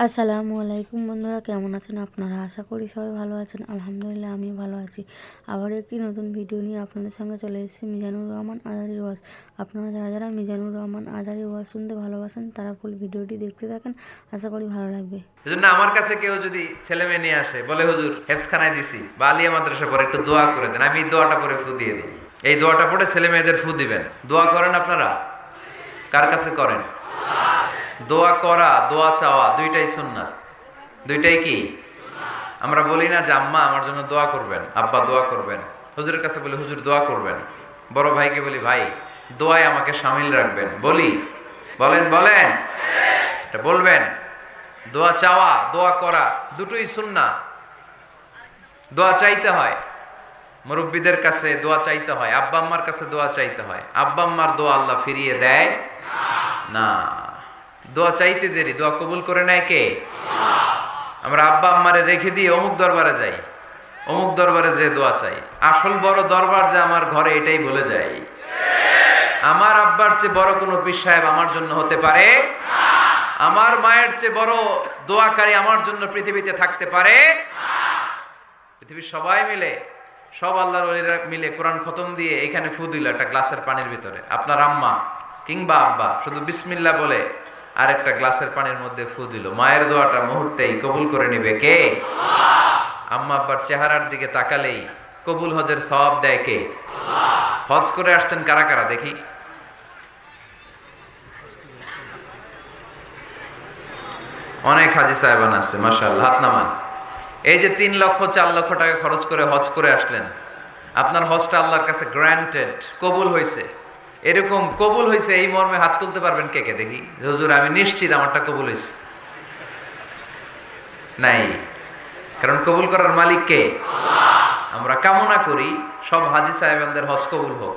আসসালামু আলাইকুম বন্ধুরা, কেমন আছেন আপনারা? আশা করি সবাই ভালো আছেন। আলহামদুলিল্লাহ আমিও ভালো আছি। আবার একটি নতুন ভিডিও নিয়ে আপনাদের সঙ্গে চলে এসেছি মিজানুর রহমান আজারির ওয়াজ। আপনারা যারা যারা মিজানুর রহমান আজারির ওয়াজ শুনতে ভালোবাসেন তারা ফুল ভিডিওটি দেখতে থাকেন, আশা করি ভালো লাগবে। এজন্য আমার কাছে কেউ যদি ছেলে মেয়ে নিয়ে আসে, বলে হুজুর হেফজখানায় দিছি বা আলিয়া মাদ্রাসা পরে একটু দোয়া করে দেন, আমি দোয়াটা পরে ফু দিয়ে দিই। এই দোয়াটা পড়ে ছেলে মেয়েদের ফু দিবেন। দোয়া করেন আপনারা? কার কাছে করেন? দোয়া করা, দোয়া চাওয়া দুইটাই সুন্নাত। দুইটাই কি? আমরা বলি না যে আম্মা আমার জন্য দোয়া করবেন, আব্বা দোয়া করবেন। হুজুরের কাছে বলি হুজুর দোয়া করবেন। বড় ভাইকে বলি ভাই দোয়ায় আমাকে শামিল রাখবেন। বলি? বলেন বলেন, এটা বলবেন। দোয়া চাওয়া, দোয়া করা দুটোই সুন্নাহ। দোয়া চাইতে হয়, মুরব্বীদের কাছে দোয়া চাইতে হয়, আব্বা আম্মার কাছে দোয়া চাইতে হয়। আব্বা আম্মার দোয়া আল্লাহ ফিরিয়ে দেয় না। দোয়া চাইতে দেরি, দোয়া কবুল করে নেয় কে? আমরা আব্বা আম্মারে রেখে দিয়ে অমুক দরবারে যাই, অমুক দরবারে যে দোয়া চাই। আসল বড় দরবার যে আমার ঘরে, এটাই বলে যাই। আমার আব্বার চেয়ে বড় কোনো পীর সাহেব আমার জন্য হতে পারে? আমার মায়ের চেয়ে বড় দোয়াকারী আমার জন্য পৃথিবীতে থাকতে পারে? পৃথিবীর সবাই মিলে, সব আল্লাহর ওলিরা মিলে কোরআন খতম দিয়ে এখানে ফু দিল একটা গ্লাসের পানির ভিতরে। আপনার আম্মা কিংবা আব্বা শুধু বিসমিল্লাহ বলে আর একটা গ্লাসের পানির মধ্যে ফু দিল, মায়ের দোয়াটা মুহূর্তেই কবুল করে নেবে কে? আম্মা আব্বার চেহারার দিকে তাকালেই কবুল হজের সওয়াব দেয় কে? হজ করে আসছেন কারা কারা দেখি? অনেক হাজি সাহেবান আছে, মাশাআল্লাহ, হাত নামান। এই যে 3 লক্ষ 4 লক্ষ টাকা খরচ করে হজ করে আসলেন, আপনার হজটা আল্লাহর কাছে গ্র্যান্টেড, কবুল হয়েছে। এরকম কবুল হয়েছে এই মর্মে হাত তুলতে পারবেন কে কে দেখি? হুজুর আমি নিশ্চিত আমারটা কবুল হয়েছে। নাই, কারণ কবুল করার মালিক কে? আমরা কামনা করি সব হাজি সাহেবানদের হজ কবুল হোক।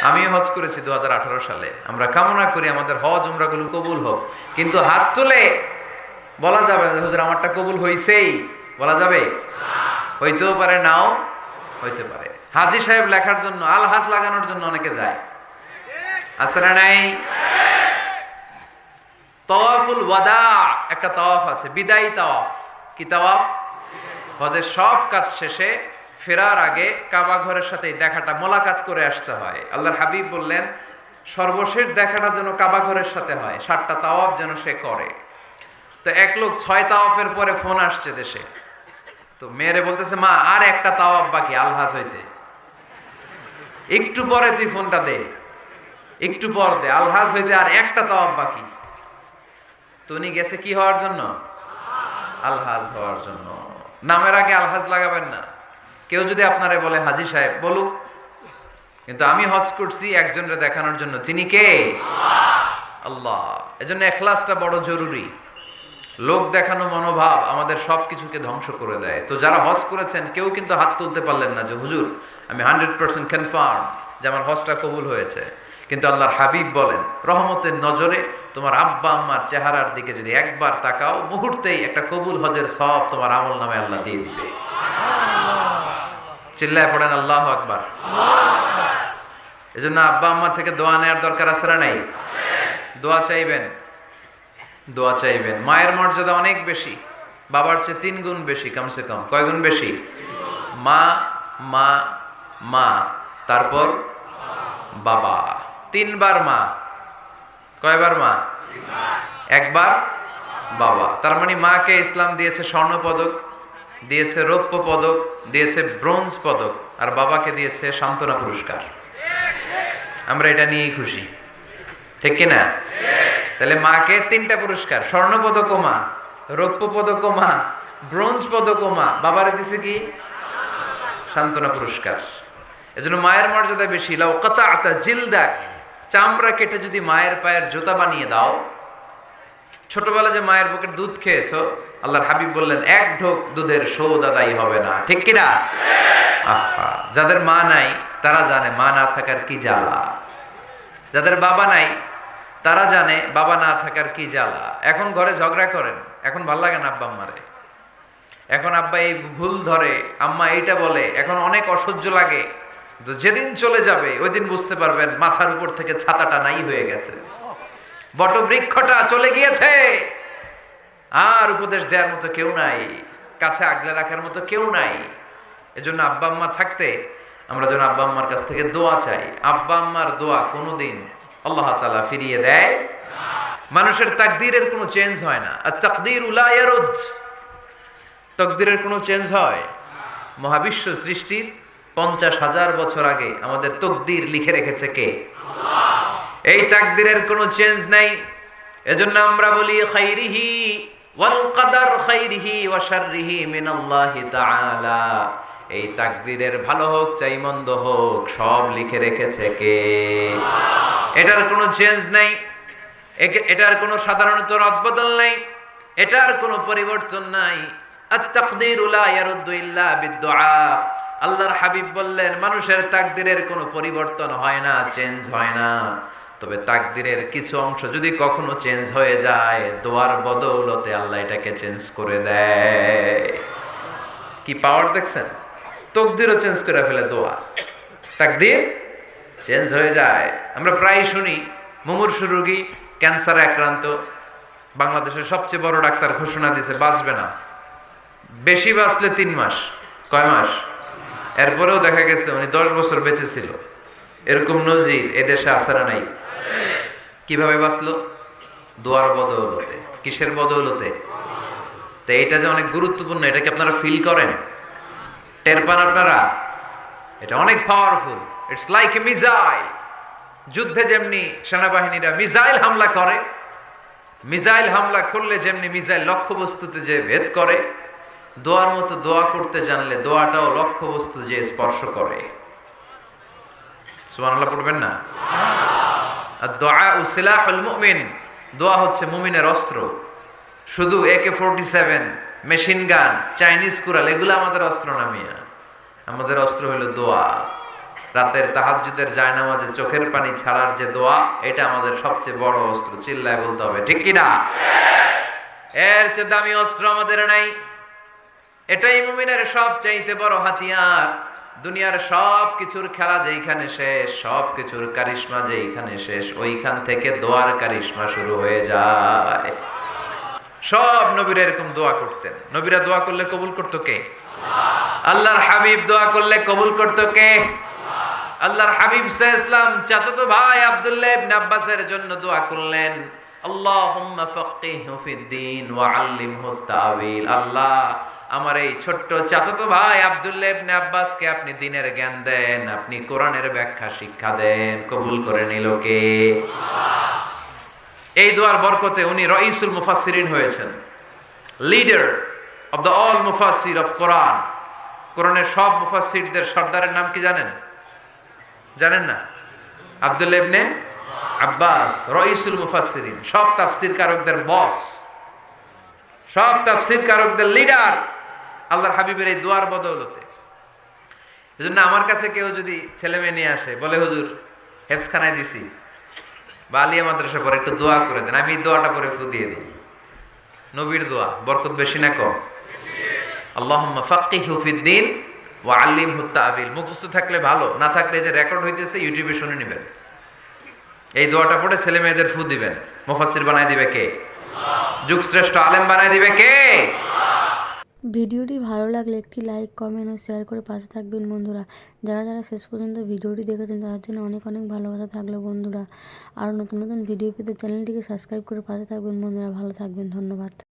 আমিও হজ করেছি 2018 সালে। আমরা কামনা করি আমাদের হজ উমরাগুলো কবুল হোক। কিন্তু হাত তুলে বলা যাবে না হুজুর আমারটা কবুল হইছেই, বলা যাবে? হইতেও পারে, নাও হইতে পারে। হাজি সাহেব লেখার জন্য, আল হাজ লাগানোর জন্য অনেকে যায়, আছে না নাই? তাওয়াফুল ওয়াদা একটা তাওয়াফ আছে, বিদায়ী তাওয়াফ। কি তাওয়াফ? হজের সব কাজ শেষে ফেরার আগে কাবা ঘরের সাথে দেখাটা, মোলাকাত করে আসতে হয়। আল্লাহর হাবিব বললেন সর্বশেষ দেখাটা যেন কাবা ঘরের সাথে হয়, 7টা তাওয়াফ যেন সে করে। তো এক লোক 6 তাওয়াফের পরে ফোন আসছে দেশে, তো মেয়েরে বলতেছে মা আর একটা তাওয়াফ বাকি আলহাজ হইতে, একটু পরে তুই ফোনটা দে, একটু পর দে, আলহাজ হইতে আর একটা তাওয়াফ বাকি। তো উনি গেছে কি হওয়ার জন্য? আলহাজ হওয়ার জন্য। নামের আগে আলহাজ লাগাবেন না। কেউ যদি আপনারে বলে হাজি সাহেব, বলুক, কিন্তু আমি হজ করছি একজনকে দেখানোর জন্য। তিনি কে? আল্লাহ। এজন্য ইখলাসটা বড় জরুরি। লোক দেখানো মনোভাব আমাদের সবকিছুকে ধ্বংস করে দেয়। তো যারা হজ করেছেন কেউ কিন্তু হাত তুলতে পারলেন না যে হুজুর আমি 100% কনফার্ম যে আমার হজটা কবুল হয়েছে। কিন্তু আল্লাহর হাবিব বলেন রহমতের নজরে তোমার আব্বা আম্মার চেহারার দিকে যদি একবার তাকাও, মুহূর্তেই একটা কবুল হজের সওয়াব তোমার আমল নামে আল্লাহ দিয়ে দিবে। চিল্লায় পড়েন আল্লাহু আকবার। এজন্য আব্বা আম্মা থেকে দোয়া নেওয়ার দরকার আছে না নাই? দোয়া চাইবেন, দোয়া চাইবেন। মায়ের মর্যাদা অনেক বেশি, বাবার চেয়ে 3 গুণ বেশি, কমসে কম। কয় গুণ বেশি? মা মা মা, তারপর বাবা। 3 বার মা। কয়বার মা? 1 বার বাবা। তার মানে মাকে ইসলাম দিয়েছে স্বর্ণ পদক, দিয়েছে রৌপ্য পদক, দিয়েছে ব্রোঞ্জ পদক, আর বাবাকে দিয়েছে সান্ত্বনা পুরস্কার। আমরা এটা নিয়েই খুশি, ঠিক কিনা? তাহলে মাকে 3টা পুরস্কার, স্বর্ণ পদক মা, রৌপ্য পদক মা, ব্রোঞ্জ পদক মা, বাবারে দিছে কি? সান্ত্বনা পুরস্কার। এজন্য মায়ের মর্যাদা বেশি। লাউ কাতাআতা জিলদাক, চামড়া কেটে যদি মায়ের পায়ের জুতা বানিয়ে দাও। ছোটবেলা যে মায়ের বুকের দুধ খেয়েছো, আল্লাহর হাবিব বললেন 1 ঢোক দুধের শোধ আদায় হবে না, ঠিক কিনা? আহা, যাদের মা নাই তারা জানে মা না থাকার কি জ্বালা। যাদের বাবা নাই তারা জানে বাবা না থাকার কি জ্বালা। এখন ঘরে ঝগড়া করেন, এখন ভাল লাগে না আব্বা আম্মারে, এখন আব্বা এই ভুল ধরে, আম্মা এইটা বলে, এখন অনেক অসহ্য লাগে। তো যেদিন চলে যাবে ওই দিন বুঝতে পারবেন মাথার উপর থেকে ছাতাটা নাই হয়ে গেছে, বটবৃক্ষটা চলে গিয়েছে। আর উপদেশ দেওয়ার মতো কেউ নাই, কাছে আগলে রাখার মতো কেউ নাই। এজন্য আব্বা আম্মা থাকতে আমরা যেন আব্বা আম্মার কাছ থেকে দোয়া চাই। আব্বা আম্মার দোয়া কোনোদিন আল্লাহ তাআলা ফিরিয়ে দেয়। মানুষের তাকদীরের কোনো চেঞ্জ হয় না। আর তাকদীরু লা ইয়ারুদ, তাকদীরের কোনো চেঞ্জ হয়? মহাবিশ্ব সৃষ্টির 50,000 বছর আগে আমাদের তকদীর লিখে রেখেছে কে? আল্লাহ। এই তাকদীরের কোনো চেঞ্জ নাই। এজন্য আমরা বলি খাইরিহি ওয়াল কদর খাইরিহি ওয়া শাররিহি মিনাল্লাহি তাআলা। এই তাকদীরের ভালো হোক চাই মন্দ হোক সব লিখে রেখেছে কে? আল্লাহ। এটার কোনো চেঞ্জ নাই, এটার কোনো সাধারণত রদবদল নাই, এটার কোনো পরিবর্তন নাই। আত-তাকদীরু লা ইয়ারুদ্দু ইল্লা বিদ-দুআ। আল্লাহর হাবিব বললেন মানুষের তাকদীরের কোনো পরিবর্তন হয় না, চেঞ্জ হয় না। তবে তাকদীরের কিছু অংশ যদি কখনো চেঞ্জ হয়ে যায়, দোয়ার বদৌলতে আল্লাহ এটাকে চেঞ্জ করে দেয়। কি পাওয়ার দেখছেন? তাকদীরও চেঞ্জ করে ফেলে দোয়া, তাকদীর চেঞ্জ হয়ে যায়। আমরা প্রায় শুনি মুমূর্ষু রোগী, ক্যান্সারে আক্রান্ত, বাংলাদেশের সবচেয়ে বড় ডাক্তার ঘোষণা দিয়েছে বাঁচবে না, বেশি বাঁচলে 3 মাস। কয় মাস? এরপরেও দেখা গেছে উনি 10 বছর বেঁচে ছিল। এরকম নজির এদেশে আছে না নাই? কিভাবে বাঁচলো? দোয়ার বদৌলতে। কিসের বদৌলতে? তো এটা যে অনেক গুরুত্বপূর্ণ, এটা কি আপনারা ফিল করেন, টের পান আপনারা? এটা অনেক powerful. It's like a missile. যুদ্ধে যেমনি সেনাবাহিনীরা মিসাইল হামলা করে, মিসাইল হামলা করলে যেমনি মিসাইল লক্ষ্যবস্তুতে যে ভেদ করে, দোয়ার মতো দোয়া করতে জানলে দোয়াটাও লক্ষ্যবস্তু যে স্পর্শ করে। সুবহানাল্লাহ পড়বেন না? আর-দুআ সিলাহুল মুমিন, দোয়া হচ্ছে মুমিনের অস্ত্র। শুধু AK-47, machine gun, Chinese Corel এগুলো আমাদের অস্ত্র না মিয়া। আমাদের অস্ত্র হলো দোয়া। রাতের তাহাজ্জুদের জায়নামাজে চোখের পানি ছাড়ার যে দোয়া, এটা আমাদের সবচেয়ে বড় অস্ত্র। চিল্লায় বলতে হবে ঠিক কি না? এর চেয়ে দামি অস্ত্র আমাদের নাই। এটাই মুমিনের সবচাইতে বড় হাতিয়ার। দুনিয়ার সব কিছুর খেলা যেইখানে শেষ, সব কিছুর কারিশমা যেইখানে শেষ, ওইখান থেকে দোয়ার কারিশমা শুরু হয়ে যায়। সব নবীরা এরকম দোয়া করতেন। নবীরা দোয়া করলে কবুল করতো কে? আল্লাহ। আল্লাহর হাবিব দোয়া করলে কবুল করতো কে? আল্লাহ। আল্লাহর হাবিব সাল্লাল্লাহু আলাইহি ওয়াসাল্লাম চাচাতো ভাই আব্দুল্লাহ ইবনে আব্বাসের জন্য দোয়া করলেন, আল্লাহুম্মা ফাক্কিহহু ফিদ-দীন ওয়া আল্লিমহু তা'ওয়িল। আল্লাহ, আমার এই ছোট্ট চাচাতো ভাই আব্দুল্লাহ ইবনে আব্বাসকে আপনি দ্বীনের জ্ঞান দেন, আপনি কোরআনের ব্যাখ্যা শিক্ষা দেন। কবুল করে নিল কে? আল্লাহ। এই দোয়ার বরকতে উনি রাইসুল মুফাসসিরিন হয়েছেন, লিডার অফ দ্য অল মুফাসসির অফ কোরআন। কোরআনের সব মুফাসসিরদের সর্দারের নাম কি জানেন? জানেন না? আব্দুল্লাহ ইবনে আব্বাস রাইসুল মুফাসসিরিন, সব তাফসীর কারকদের বস, সব তাফসীর কারকদের লিডার, আল্লাহর হাবিবের এই দোয়ার বদৌলতে। এজন্য আমার কাছে কেউ যদি ছেলে মেয়ে নিয়ে আসে, বলে হুজুর হেফজখানায় দিছি বা আলিয়া মাদ্রাসা পরে একটু দোয়া করে দেন, আমি দোয়াটা পরে ফু দিয়ে দিই। নবীর দোয়া বরকত বেশি না কম? আল্লাহুম্মা ফাক্কিহহু ফিদ-দীন ওয়া আল্লিমহু তা'ওয়িল। মুখস্থ থাকলে ভালো, না থাকলে যে রেকর্ড হইতেছে ইউটিউবে শুনে নেবেন। এই দোয়াটা পড়ে ছেলে মেয়েদের ফু দিবেন। মুফাসসির বানায় দিবে কে? আল্লাহ। যুগশ্রেষ্ঠ আলেম বানায় দিবে কে? আল্লাহ। ভিডিওটি ভালো লাগলে একটি লাইক, কমেন্ট ও শেয়ার করে পাশে থাকবেন বন্ধুরা। যারা যারা শেষ পর্যন্ত ভিডিওটি দেখেছেন তাদের জন্য অনেক অনেক ভালোবাসা থাকলো বন্ধুরা। আর নতুন নতুন ভিডিও পেতে চ্যানেলটিকে সাবস্ক্রাইব করে পাশে থাকবেন বন্ধুরা। ভালো থাকবেন, ধন্যবাদ।